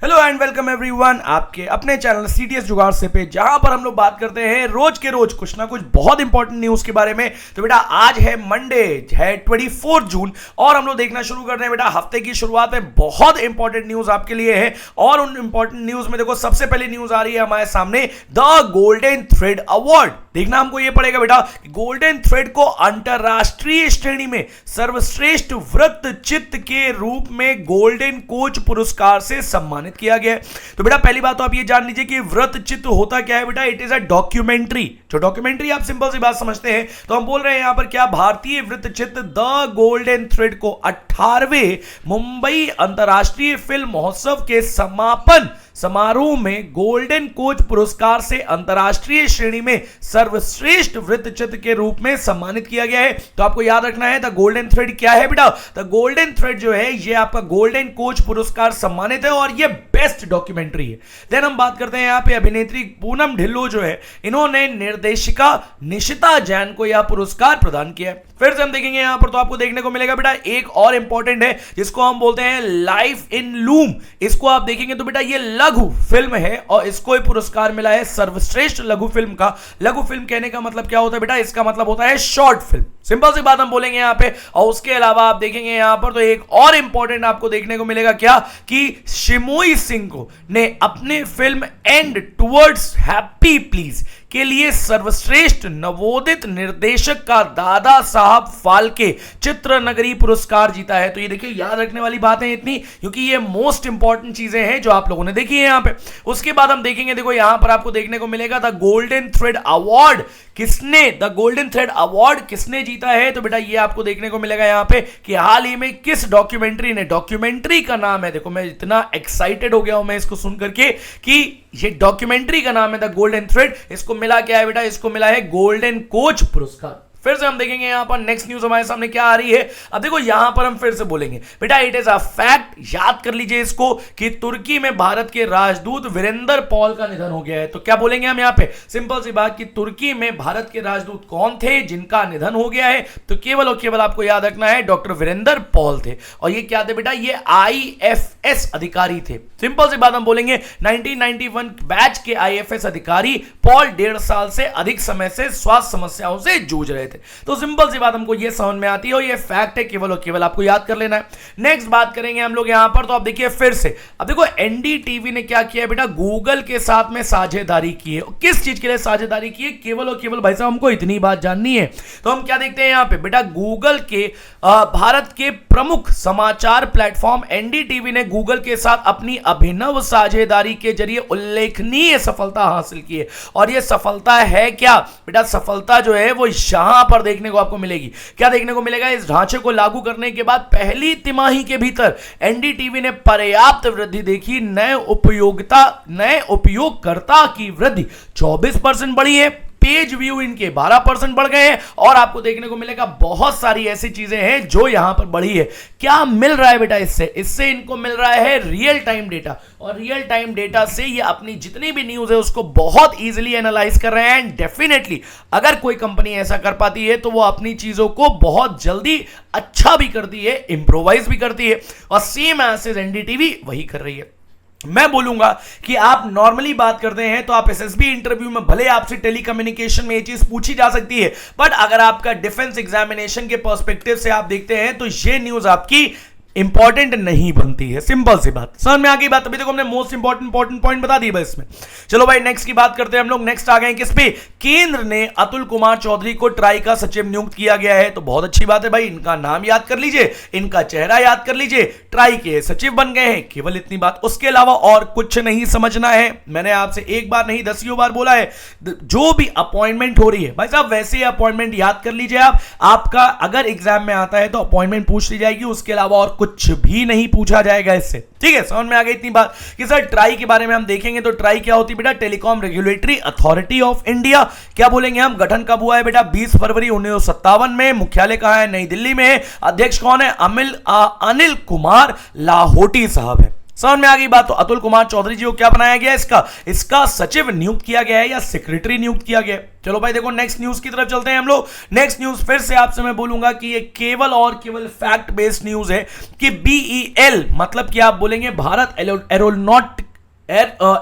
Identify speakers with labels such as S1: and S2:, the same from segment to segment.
S1: Hello and welcome everyone आपके अपने channel CTS जुगाड़ से पे, जहां पर हम लोग बात करते हैं रोज के रोज कुछ ना कुछ बहुत इंपॉर्टेंट न्यूज के बारे में। तो बेटा आज है मंडे, है 24 जून और हम लोग देखना शुरू कर रहे हैं बेटा हफ्ते की शुरुआत में बहुत इंपॉर्टेंट न्यूज आपके लिए है। और उन इंपॉर्टेंट न्यूज में देखो सबसे पहले न्यूज आ रही है हमारे सामने, द गोल्डन थ्रेड अवार्ड। देखना हमको यह पड़ेगा बेटा, गोल्डन थ्रेड को अंतरराष्ट्रीय श्रेणी में सर्वश्रेष्ठ वृत्तचित्र के रूप में गोल्डन कोच पुरस्कार से सम्मानित किया गया है। तो बेटा पहली बात तो आप ये जान लीजिए कि वृत्तचित्र होता क्या है बेटा, इट इज अ डॉक्यूमेंट्री। जो डॉक्यूमेंट्री आप सिंपल सी बात समझते हैं, तो हम बोल रहे हैं यहां पर क्या, भारतीय वृत्तचित्र द गोल्डन थ्रेड को 18वें मुंबई अंतरराष्ट्रीय फिल्म महोत्सव के समापन समारोह में गोल्डन कोच पुरस्कार से अंतरराष्ट्रीय श्रेणी में सर्वश्रेष्ठ वृत्तचित्र के रूप में सम्मानित किया गया है। तो आपको याद रखना है द गोल्डन थ्रेड क्या है बेटा, द गोल्डन थ्रेड जो है ये आपका गोल्डन कोच पुरस्कार सम्मानित है और ये बेस्ट डॉक्यूमेंट्री है। देन हम बात करते हैं यहाँ पे अभिनेत्री पूनम ढिल्लो जो है, इन्होंने निर्देशिका निशिता जैन को यह पुरस्कार प्रदान किया है। फिर से हम देखेंगे यहां पर तो आपको देखने को मिलेगा बेटा एक और इंपॉर्टेंट है जिसको हम बोलते हैं लाइफ इन लूम। इसको आप देखेंगे तो बेटा ये लघु फिल्म है और इसको पुरस्कार मिला है सर्वश्रेष्ठ लघु फिल्म का। लघु फिल्म कहने का मतलब क्या होता है बेटा, इसका मतलब होता है शॉर्ट फिल्म। सिंपल सी बात हम बोलेंगे यहां पे। और उसके अलावा आप देखेंगे यहां पर तो एक और इंपॉर्टेंट आपको देखने को मिलेगा क्या, कि शिमोई सिंह को ने अपने film and towards happy please के लिए सर्वश्रेष्ठ नवोदित निर्देशक का दादा साहब फाल्के चित्र नगरी पुरस्कार जीता है। तो ये देखिए याद रखने वाली बातें इतनी, क्योंकि ये मोस्ट इंपॉर्टेंट चीजें हैं जो आप लोगों ने देखी है यहां पे। उसके बाद हम देखेंगे, देखो यहां पर आपको देखने को मिलेगा द गोल्डन थ्रेड अवार्ड किसने जीता है। तो बेटा ये आपको देखने को मिलेगा यहां पे कि हाल ही में किस डॉक्यूमेंट्री ने, डॉक्यूमेंट्री का नाम है, देखो मैं इतना एक्साइटेड हो गया हूं मैं इसको सुन करके कि ये डॉक्यूमेंट्री का नाम है द गोल्डन थ्रेड। इसको मिला क्या है बेटा, इसको मिला है गोल्डन कोच पुरस्कार। फिर से हम देखेंगे यहां पर नेक्स्ट न्यूज हमारे सामने क्या आ रही है। अब देखो यहां पर हम फिर से बोलेंगे बेटा, इट इज अ फैक्ट, याद कर लीजिए इसको, कि तुर्की में भारत के राजदूत वीरेंद्र पॉल का निधन हो गया है। तो क्या बोलेंगे हम यहां पे, सिंपल सी बात कि तुर्की में भारत के राजदूत कौन थे जिनका निधन हो गया है। तो केवल और केवल आपको याद रखना है डॉक्टर वीरेंद्र पॉल थे। और ये क्या थे बेटा, ये IFS अधिकारी थे। सिंपल सी बात हम बोलेंगे 1991 बैच के IFS अधिकारी पॉल 1.5 साल से अधिक समय से स्वास्थ्य समस्याओं से जूझ रहे थे। तो सिंपल सी बात हमको ये समझ में आती है और ये फैक्ट है, केवल और केवल आपको याद कर लेना है। नेक्स्ट बात करेंगे हम लोग यहां पर, तो आप देखिए फिर से, अब देखो NDTV ने क्या किया बेटा, गूगल के साथ में साझेदारी की है। किस चीज के लिए साझेदारी की है, केवल और केवल भाई साहब हमको इतनी बात जाननी है। तो हम क्या देखते हैं यहां पे बेटा, गूगल के भारत के प्रमुख समाचार प्लेटफॉर्म NDTV ने गूगल के साथ अपनी अभिनव साझेदारी के जरिए उल्लेखनीय सफलता हासिल की है। और यह सफलता है क्या बेटा, सफलता जो है वो यहां पर देखने को आपको मिलेगी। क्या देखने को मिलेगा, इस ढांचे को लागू करने के बाद पहली तिमाही के भीतर NDTV ने पर्याप्त वृद्धि देखी। नए उपयोगकर्ता की वृद्धि 24% बढ़ी है, पेज व्यू इनके 12% बढ़ गए हैं। और आपको देखने को मिलेगा बहुत सारी ऐसी चीजें हैं जो यहां पर बढ़ी है। क्या मिल रहा है बेटा, इससे इनको मिल रहा है रियल टाइम डेटा। और रियल टाइम डेटा से ये अपनी जितनी भी न्यूज है उसको बहुत इजीली एनालाइज कर रहे हैं। डेफिनेटली अगर कोई कंपनी ऐसा कर पाती है तो वो अपनी चीजों को बहुत जल्दी अच्छा भी करती है, इंप्रोवाइज भी करती है। और सेम एज NDTV वही कर रही है। मैं बोलूंगा कि आप नॉर्मली बात करते हैं तो आप SSB इंटरव्यू में भले आपसे टेलीकम्युनिकेशन में ये चीज पूछी जा सकती है, बट अगर आपका डिफेंस एग्जामिनेशन के पर्सपेक्टिव से आप देखते हैं तो ये न्यूज आपकी इंपॉर्टेंट नहीं बनती है। सिंपल सी बात समझ में आ गई बात। अभी देखो हमने मोस्ट इंपॉर्टेंट पॉइंट बता दिए बस इसमें। चलो भाई नेक्स्ट की बात करते हैं हम लोग। नेक्स्ट आ गए किस पे, केंद्र ने अतुल कुमार चौधरी को ट्राई का सचिव नियुक्त किया गया है। तो बहुत अच्छी बात है भाई, इनका नाम याद कर लीजिए, इनका चेहरा याद कर लीजिए, ट्राई के सचिव बन गए हैं, केवल इतनी बात। उसके अलावा और कुछ नहीं समझना है। मैंने आपसे एक बार नहीं 10 बार बोला है, जो भी अपॉइंटमेंट हो रही है भाई साहब वैसे ही अपॉइंटमेंट याद कर लीजिए आप। आपका अगर एग्जाम में आता है तो अपॉइंटमेंट पूछ ली जाएगी, उसके अलावा और कुछ भी नहीं पूछा जाएगा इससे। ठीक है, समझ में आ गई इतनी बात कि सर ट्राई के बारे में हम देखेंगे। तो ट्राई क्या होती है बेटा, telecom regulatory authority of India. क्या बोलेंगे हम, गठन कब हुआ है बेटा, 20 फरवरी 1957 में। मुख्यालय कहां है, नई दिल्ली में। अध्यक्ष कौन है, अनिल कुमार लाहोटी साहब है। समझ में आ गई बात। तो अतुल कुमार चौधरी जी को क्या बनाया गया, इसका सचिव नियुक्त किया गया है या सेक्रेटरी नियुक्त किया गया है। चलो भाई देखो नेक्स्ट न्यूज की तरफ चलते हैं हम लोग। नेक्स्ट न्यूज फिर से आपसे मैं बोलूंगा कि ये केवल और केवल फैक्ट बेस्ड न्यूज है कि बीईएल मतलब कि आप बोलेंगे भारत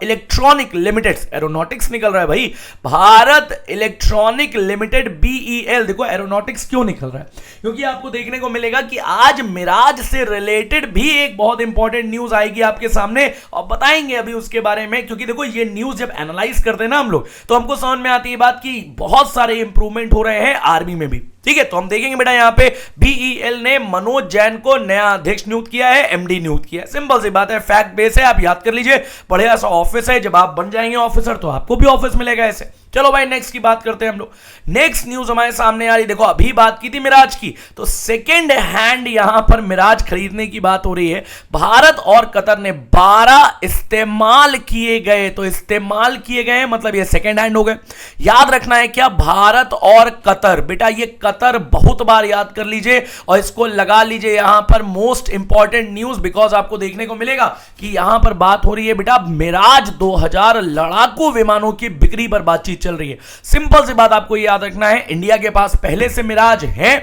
S1: इलेक्ट्रॉनिक लिमिटेड, एरोनॉटिक्स निकल रहा है भाई, भारत इलेक्ट्रॉनिक लिमिटेड बीईएल। देखो एरोनॉटिक्स क्यों निकल रहा है, क्योंकि आपको देखने को मिलेगा कि आज मिराज से रिलेटेड भी एक बहुत इंपॉर्टेंट न्यूज आएगी आपके सामने और बताएंगे अभी उसके बारे में। क्योंकि देखो ये न्यूज जब एनालाइज करते हैं ना हम लोग तो हमको समझ में आती है बात कि बहुत सारे इंप्रूवमेंट हो रहे हैं आर्मी में भी। ठीक है, तो हम देखेंगे बेटा यहाँ पे बीईएल ने मनोज जैन को नया अध्यक्ष नियुक्त किया है, एमडी नियुक्त किया है। सिंपल सी बात है, फैक्ट बेस है, आप याद कर लीजिए। बढ़िया सा ऑफिस है, जब आप बन जाएंगे ऑफिसर तो आपको भी ऑफिस मिलेगा ऐसे। चलो भाई नेक्स्ट की बात करते हैं हम लोग। नेक्स्ट न्यूज हमारे सामने आ रही, देखो अभी बात की थी मिराज की, तो सेकेंड हैंड यहां पर मिराज खरीदने की बात हो रही है। भारत और कतर ने 12 इस्तेमाल किए गए, तो इस्तेमाल किए गए मतलब ये सेकेंड हैंड हो गए। याद रखना है क्या, भारत और कतर, बेटा ये कतर बहुत बार याद कर लीजिए और इसको लगा लीजिए यहां पर मोस्ट इंपॉर्टेंट न्यूज, बिकॉज आपको देखने को मिलेगा कि यहां पर बात हो रही है बेटा मिराज 2000 लड़ाकू विमानों की बिक्री पर बातचीत चल रही है। सिंपल सी बात आपको याद रखना है, इंडिया के पास पहले से मिराज है,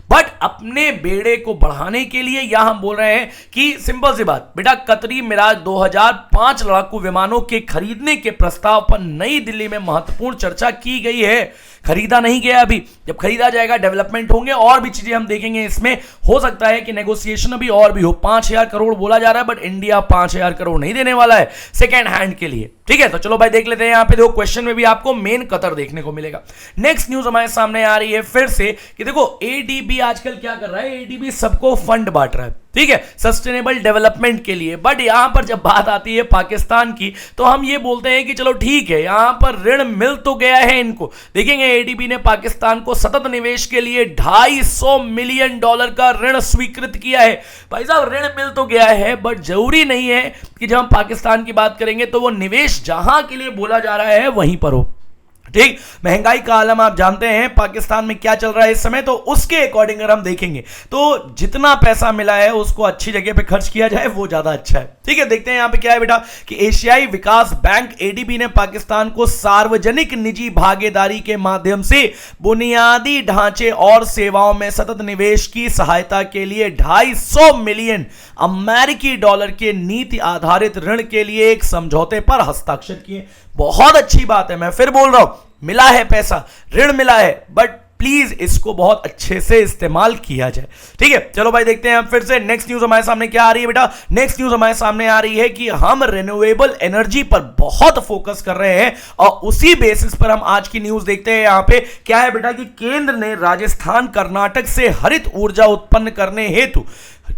S1: बट अपने बेड़े को बढ़ाने के लिए यहां हम बोल रहे हैं कि सिंपल सी बात बेटा कतरी मिराज 2005 लड़ाकू विमानों के खरीदने के प्रस्ताव पर नई दिल्ली में महत्वपूर्ण चर्चा की गई है। खरीदा नहीं गया अभी, जब खरीदा जाएगा डेवलपमेंट होंगे और भी चीजें हम देखेंगे इसमें। हो सकता है कि नेगोशिएशन अभी और भी हो। 5000 करोड़ बोला जा रहा है, बट इंडिया 5000 करोड़ नहीं देने वाला है सेकेंड हैंड के लिए। ठीक है, तो चलो भाई देख लेते हैं। यहां पे देखो क्वेश्चन में भी आपको मेन कतर देखने को मिलेगा। नेक्स्ट न्यूज हमारे सामने आ रही है फिर से कि देखो एडीबी आजकल क्या कर रहा है, एडीबी सबको फंड बांट रहा है, ठीक है, सस्टेनेबल डेवलपमेंट के लिए। बट यहां पर जब बात आती है पाकिस्तान की तो हम ये बोलते हैं कि चलो ठीक है, यहां पर ऋण मिल तो गया है इनको। देखेंगे एडीबी ने पाकिस्तान को सतत निवेश के लिए $250 मिलियन का ऋण स्वीकृत किया है। भाई साहब ऋण मिल तो गया है, बट जरूरी नहीं है कि जब हम पाकिस्तान की बात करेंगे तो वो निवेश जहां के लिए बोला जा रहा है वहीं पर हो। ठीक, महंगाई का आलम आप जानते हैं पाकिस्तान में क्या चल रहा है इस समय, तो उसके अकॉर्डिंग अगर हम देखेंगे तो जितना पैसा मिला है उसको अच्छी जगह पे खर्च किया जाए वो ज्यादा अच्छा है। ठीक है, देखते हैं यहां पे क्या है बेटा कि एशियाई विकास बैंक एडीबी ने पाकिस्तान को सार्वजनिक निजी भागीदारी के माध्यम से बुनियादी ढांचे और सेवाओं में सतत निवेश की सहायता के लिए $250 मिलियन अमेरिकी डॉलर के नीति आधारित ऋण के लिए एक समझौते पर हस्ताक्षर किए। बहुत अच्छी बात है, मैं फिर बोल रहा हूं, मिला है पैसा, ऋण मिला है, बट प्लीज इसको बहुत अच्छे से इस्तेमाल किया जाए। ठीक है, चलो भाई देखते हैं हम फिर से। नेक्स्ट न्यूज हमारे सामने क्या आ रही है बेटा, नेक्स्ट न्यूज हमारे सामने आ रही है कि हम रिन्यूएबल एनर्जी पर बहुत फोकस कर रहे हैं और उसी बेसिस पर हम आज की न्यूज देखते हैं। यहां पे क्या है बेटा कि केंद्र ने राजस्थान कर्नाटक से हरित ऊर्जा उत्पन्न करने हेतु,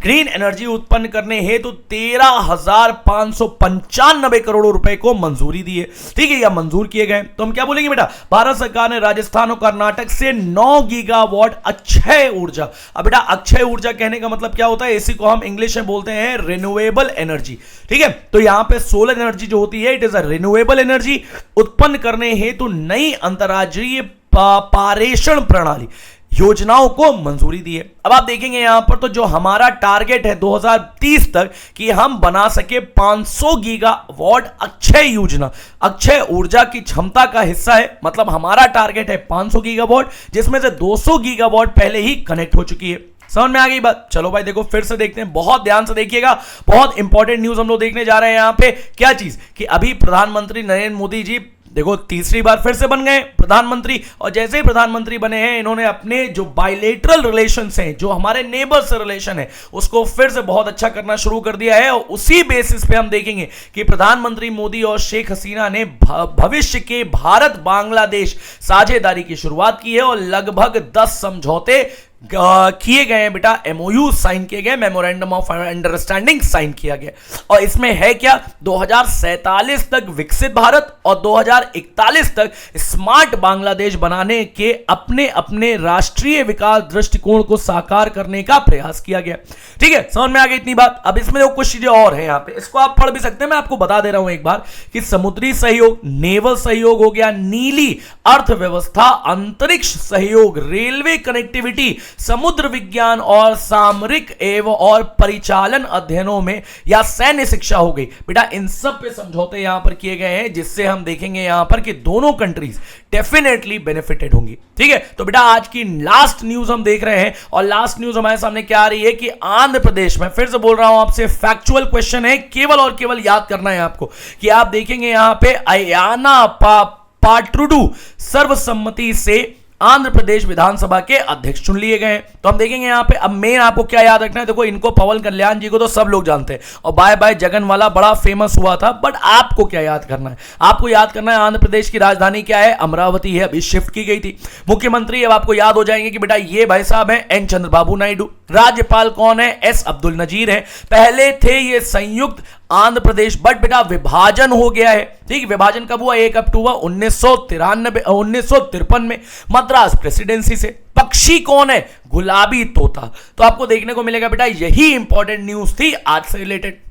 S1: ग्रीन एनर्जी उत्पन्न करने हेतु 13,595 करोड़ रुपए को मंजूरी दी है। ठीक है, या मंजूर किए गए। तो हम क्या बोलेंगे बेटा, भारत सरकार ने राजस्थान और कर्नाटक से 9 गीगावाट अक्षय ऊर्जा। अब बेटा अक्षय ऊर्जा कहने का मतलब क्या होता है, इसी को हम इंग्लिश में बोलते हैं रिन्यूएबल एनर्जी। ठीक है, तो यहां पे सोलर एनर्जी जो होती है it is a renewable energy, उत्पन्न करने हेतु नई अंतर्राज्यीय पारेषण प्रणाली योजनाओं को मंजूरी दी है। अब आप देखेंगे यहां पर तो जो हमारा टारगेट है 2030 तक कि हम बना सके 500 गीगावाट अक्षय योजना, अक्षय ऊर्जा की क्षमता का हिस्सा है। मतलब हमारा टारगेट है 500 गीगावाट, जिसमें से 200 गीगावाट पहले ही कनेक्ट हो चुकी है। समझ में आ गई बात। चलो भाई देखो फिर से देखते हैं, बहुत ध्यान से देखिएगा, बहुत इंपॉर्टेंट न्यूज हम लोग देखने जा रहे हैं यहां पे। क्या चीज कि अभी प्रधानमंत्री नरेंद्र मोदी जी देखो तीसरी बार फिर से बन गए प्रधानमंत्री, और जैसे ही प्रधानमंत्री बने हैं इन्होंने अपने जो बायलेटरल रिलेशंस हैं, जो हमारे नेबर से रिलेशन है, उसको फिर से बहुत अच्छा करना शुरू कर दिया है। और उसी बेसिस पे हम देखेंगे कि प्रधानमंत्री मोदी और शेख हसीना ने भविष्य के भारत बांग्लादेश साझेदारी की शुरुआत की है और लगभग 10 समझौते किए गए हैं बेटा, एमओयू साइन किए गए, मेमोरेंडम ऑफ अंडरस्टैंडिंग साइन किया गया। और इसमें है क्या, 2047 तक विकसित भारत और 2041 तक स्मार्ट बांग्लादेश बनाने के अपने अपने राष्ट्रीय विकास दृष्टिकोण को साकार करने का प्रयास किया गया। ठीक है, समझ में आ गई इतनी बात। अब इसमें देखो कुछ चीजें और है, यहां पे इसको आप पढ़ भी सकते हैं, मैं आपको बता दे रहा हूं एक बार कि समुद्री सहयोग, नेवल सहयोग हो गया, नीली अर्थव्यवस्था, अंतरिक्ष सहयोग, रेलवे कनेक्टिविटी समुद्र विज्ञान और सामरिक एवं और परिचालन अध्ययनों में या सैन्य शिक्षा हो गई। बेटा इन सब पे समझौते यहां पर किए गए हैं, जिससे हम देखेंगे यहां पर कि दोनों कंट्रीज डेफिनेटली बेनिफिटेड होंगी। ठीक है, तो बेटा आज की लास्ट न्यूज हम देख रहे हैं और लास्ट न्यूज हमारे सामने क्या आ रही है कि आंध्र प्रदेश में, फिर से बोल रहा हूं आपसे, फैक्चुअल क्वेश्चन है, केवल और केवल याद करना है आपको कि आप देखेंगे यहां पे अयाना पाट्रुडू सर्वसम्मति से आंध्र प्रदेश विधानसभा के अध्यक्ष चुन लिए गए हैं। तो हम देखेंगे यहां पे, अब मेन आपको क्या याद रखना है, देखो इनको पवन कल्याण जी को तो सब लोग जानते हैं और बाय बाय जगन वाला बड़ा फेमस हुआ था, बट आपको क्या याद करना है, आपको याद करना है आंध्र प्रदेश की राजधानी क्या है, अमरावती है, अभी शिफ्ट की गई थी। मुख्यमंत्री अब आपको याद हो जाएंगे कि बेटा ये भाई साहब हैं एन चंद्रबाबू नायडू। राज्यपाल कौन है, एस अब्दुल नजीर है। पहले थे ये संयुक्त आंध्र प्रदेश, बट बेटा विभाजन हो गया है। ठीक, विभाजन कब हुआ, 1 अक्टूबर 1953 में मद्रास प्रेसिडेंसी से। पक्षी कौन है, गुलाबी तोता। तो आपको देखने को मिलेगा बेटा यही इंपॉर्टेंट न्यूज थी आज से रिलेटेड।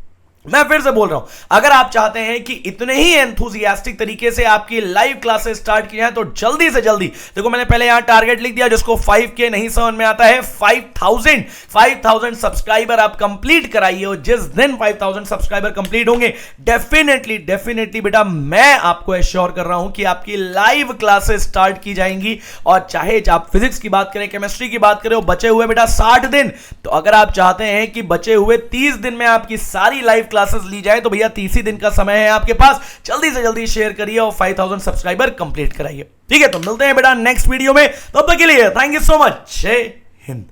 S1: मैं फिर से बोल रहा हूं, अगर आप चाहते हैं कि इतने ही एंथुसियास्टिक तरीके से आपकी लाइव क्लासेस स्टार्ट की जाए तो जल्दी से जल्दी, देखो मैंने पहले यहां टारगेट लिख दिया, जिसको 5K नहीं समझ में आता है, 5000 सब्सक्राइबर आप कंप्लीट कराइए और जिस दिन 5000 सब्सक्राइबर कंप्लीट होंगे डेफिनेटली बेटा मैं आपको एश्योर कर रहा हूं कि आपकी लाइव क्लासेस स्टार्ट की जाएंगी। और चाहे आप फिजिक्स की बात करें, केमिस्ट्री की बात करें, बचे हुए बेटा 60 दिन, तो अगर आप चाहते हैं कि बचे हुए 30 दिन में आपकी सारी लाइव क्लासेस ली जाए तो भैया 30 ही दिन का समय है आपके पास, जल्दी से जल्दी शेयर करिए और 5000 सब्सक्राइबर कंप्लीट कराइए। ठीक है, तो मिलते हैं बेटा नेक्स्ट वीडियो में, तब तक के लिए थैंक यू सो मच, जय हिंद।